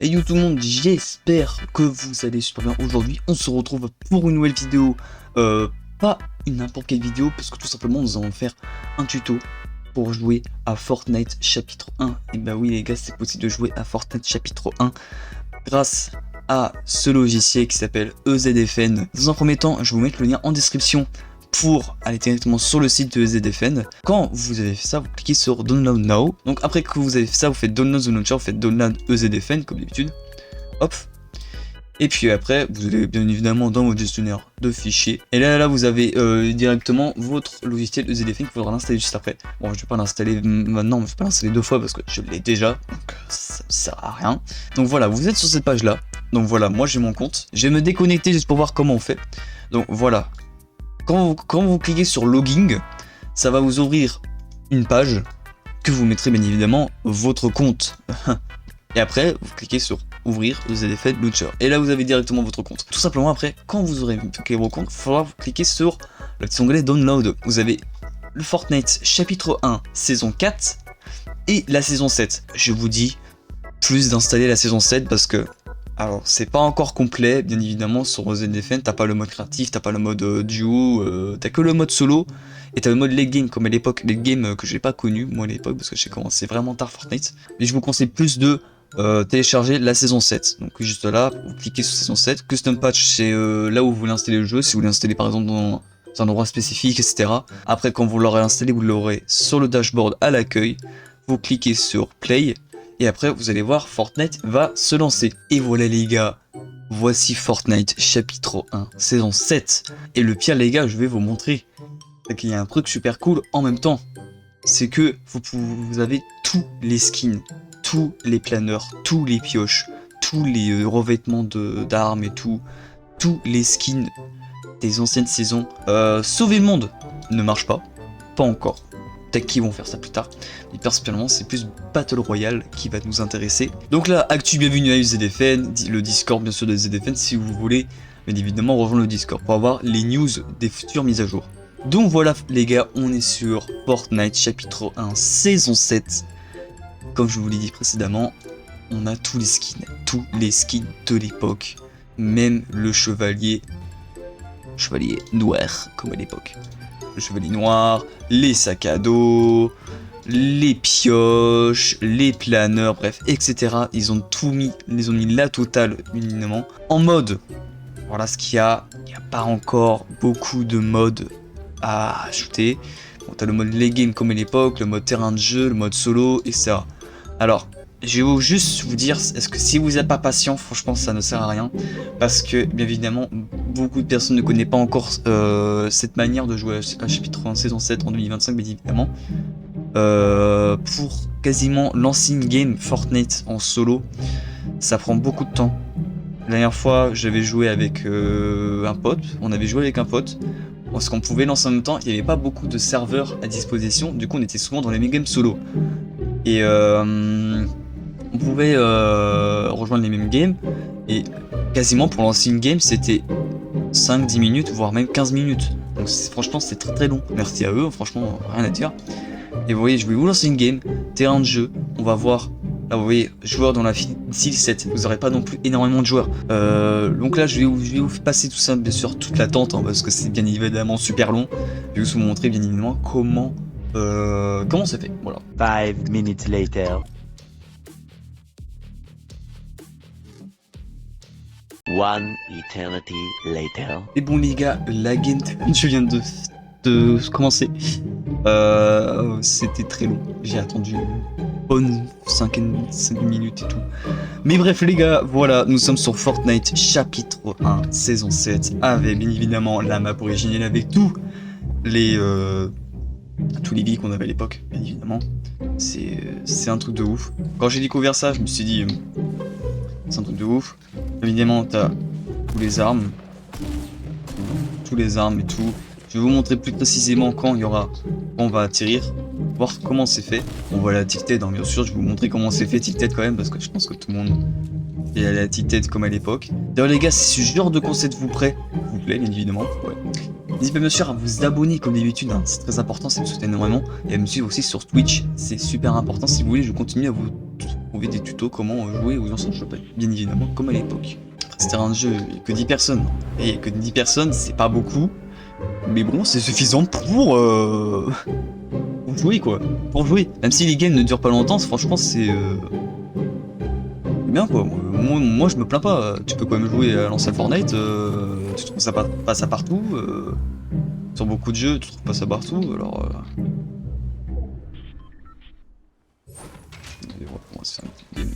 Et yo tout le monde, j'espère que vous allez super bien. Aujourd'hui, on se retrouve pour une nouvelle vidéo. Pas une n'importe quelle vidéo, parce que tout simplement, nous allons faire un tuto pour jouer à Fortnite chapitre 1. Et bah oui les gars, c'est possible de jouer à Fortnite chapitre 1 grâce à ce logiciel qui s'appelle EZFN. Dans un premier temps, je vais vous mettre le lien en description pour aller directement sur le site de EZFN. Quand vous avez fait ça, vous cliquez sur Download Now. Donc après que vous avez fait ça, vous faites Download the Launcher, vous faites Download EZFN comme d'habitude. Hop. Et puis après, vous allez bien évidemment dans votre gestionnaire de fichiers. Et là vous avez directement votre logiciel EZFN qu'il faudra l'installer juste après. Bon, je vais pas l'installer maintenant, mais je vais pas l'installer deux fois parce que je l'ai déjà. Donc ça ne sert à rien. Donc voilà, vous êtes sur cette page là. Donc voilà, moi j'ai mon compte. Je vais me déconnecter juste pour voir comment on fait. Donc voilà. Quand vous cliquez sur Logging, ça va vous ouvrir une page que vous mettrez bien évidemment votre compte. Et après, vous cliquez sur Ouvrir le ZFN Launcher. Et là, vous avez directement votre compte. Tout simplement, après, quand vous aurez créé vos comptes, il faudra vous cliquer sur le petit onglet Download. Vous avez le Fortnite chapitre 1, saison 4 et la saison 7. Je vous dis plus d'installer la saison 7 parce que alors, c'est pas encore complet, bien évidemment, sur ZFN, t'as pas le mode créatif, t'as pas le mode duo, t'as que le mode solo, et t'as le mode late game, comme à l'époque, late game que j'ai pas connu, moi à l'époque, parce que j'ai commencé vraiment tard Fortnite. Mais je vous conseille plus de télécharger la saison 7. Donc juste là, vous cliquez sur saison 7, Custom Patch, c'est là où vous voulez installer le jeu, si vous voulez l'installer par exemple dans un endroit spécifique, etc. Après, quand vous l'aurez installé, vous l'aurez sur le dashboard à l'accueil, vous cliquez sur Play, et après, vous allez voir, Fortnite va se lancer. Et voilà les gars, voici Fortnite chapitre 1, saison 7. Et le pire les gars, je vais vous montrer, c'est qu'il y a un truc super cool en même temps. C'est que vous avez tous les skins, tous les planeurs, tous les pioches, tous les revêtements d'armes et tout, tous les skins des anciennes saisons. Sauver le monde ne marche pas encore. Peut-être qu'ils vont faire ça plus tard, mais personnellement c'est plus Battle Royale qui va nous intéresser. Donc là, actu, bienvenue à ZFN, le Discord bien sûr de ZFN si vous voulez, bien évidemment rejoindre le Discord pour avoir les news des futures mises à jour. Donc voilà les gars, on est sur Fortnite chapitre 1 saison 7. Comme je vous l'ai dit précédemment, on a tous les skins de l'époque, même le chevalier noir comme à l'époque. Le chevalier noir, les sacs à dos, les pioches, les planeurs, bref, etc. Ils ont tout mis, ils ont mis la totale évidemment. En mode, voilà ce qu'il y a. Il n'y a pas encore beaucoup de modes à ajouter. Bon, t'as le mode late game comme à l'époque, le mode terrain de jeu, le mode solo, etc. Alors, je vais juste vous dire, est-ce que si vous n'êtes pas patient, franchement ça ne sert à rien. Parce que, bien évidemment, beaucoup de personnes ne connaissent pas encore cette manière de jouer à chapitre 1 saison 7 en 2025, bien évidemment. Pour quasiment lancer une game Fortnite en solo, ça prend beaucoup de temps. La dernière fois, j'avais joué avec un pote, parce qu'on pouvait lancer en même temps, il n'y avait pas beaucoup de serveurs à disposition, du coup on était souvent dans les mini-games solo. Et on pouvait rejoindre les mêmes games et quasiment pour lancer une game c'était 5-10 minutes voire même 15 minutes. Donc franchement c'est très long. Merci à eux, franchement rien à dire. Et vous voyez, je vais vous lancer une game, terrain de jeu, on va voir. Là vous voyez, joueurs dans la file 7, vous n'aurez pas non plus énormément de joueurs. Donc là je vais vous passer tout ça, bien sûr toute l'attente hein, parce que c'est bien évidemment super long. Je vais vous montrer bien évidemment comment ça fait, voilà. 5 minutes later. One eternity later. Et bon les gars, la game je viens de commencer. C'était très long. J'ai attendu une bonne 5 minutes et tout. Mais bref les gars, voilà, nous sommes sur Fortnite chapitre 1, saison 7, avec bien évidemment la map originelle avec tous les billes qu'on avait à l'époque, bien évidemment. C'est un truc de ouf. Quand j'ai découvert ça, je me suis dit, c'est un truc de ouf. Évidemment, t'as tous les armes et tout. Je vais vous montrer plus précisément quand on va atterrir, voir comment c'est fait. On voit la tilted, hein, bien sûr, je vais vous montrer comment c'est fait tilted quand même, parce que je pense que tout le monde est à la tilted comme à l'époque. D'ailleurs les gars, si ce genre de concept vous plaît, bien évidemment, ouais. N'hésitez pas bien sûr à vous abonner comme d'habitude, hein. C'est très important, ça me soutient énormément. Et à me suivre aussi sur Twitch, c'est super important si vous voulez, je continue à vous trouver des tutos comment jouer aux anciens jeux, bien évidemment, comme à l'époque. C'était un jeu que 10 personnes. Et que 10 personnes, c'est pas beaucoup. Mais bon, c'est suffisant pour jouer, quoi. Pour jouer. Même si les games ne durent pas longtemps, franchement, c'est bien, quoi. Moi, je me plains pas. Tu peux quand même jouer à l'ancien Fortnite. Tu trouves ça pas ça partout. Sur beaucoup de jeux, tu trouves pas ça partout. Alors... Et voilà, on va se faire une petite game.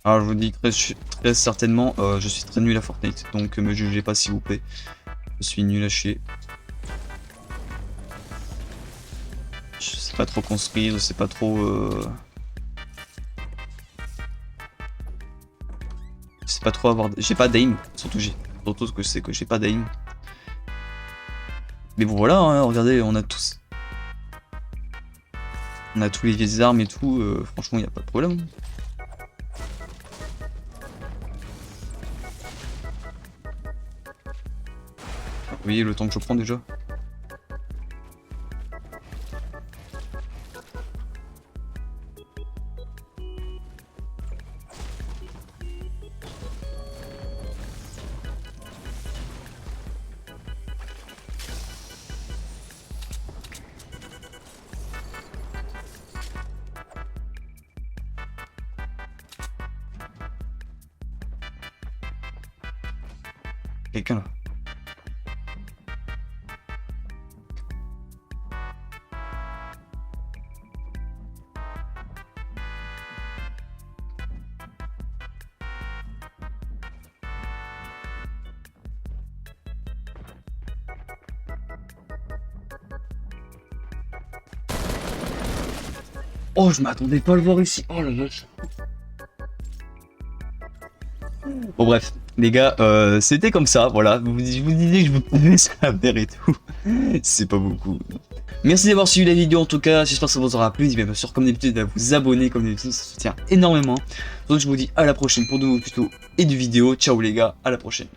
Alors je vous dis très certainement, je suis très nul à Fortnite, donc me jugez pas s'il vous plaît. Je suis nul à chier. Je sais pas trop construire, je sais pas trop... Je sais pas trop avoir... J'ai pas d'aim, surtout que je sais que j'ai pas d'aim. Mais bon voilà, hein, regardez, on a tous... On a tous les vieilles armes et tout, franchement y a pas de problème. Vous voyez le temps que je prends déjà? Quelqu'un là. Oh, je m'attendais pas à le voir ici. Oh la vache. Bon bref, les gars, c'était comme ça, voilà. Je vous disais que je vous pouvais ça à faire et tout. C'est pas beaucoup. Merci d'avoir suivi la vidéo en tout cas, j'espère que ça vous aura plu. N'hésitez bien sûr comme d'habitude à vous abonner, comme d'habitude ça soutient énormément. Donc je vous dis à la prochaine pour de nouveaux tutos et de vidéos. Ciao les gars, à la prochaine.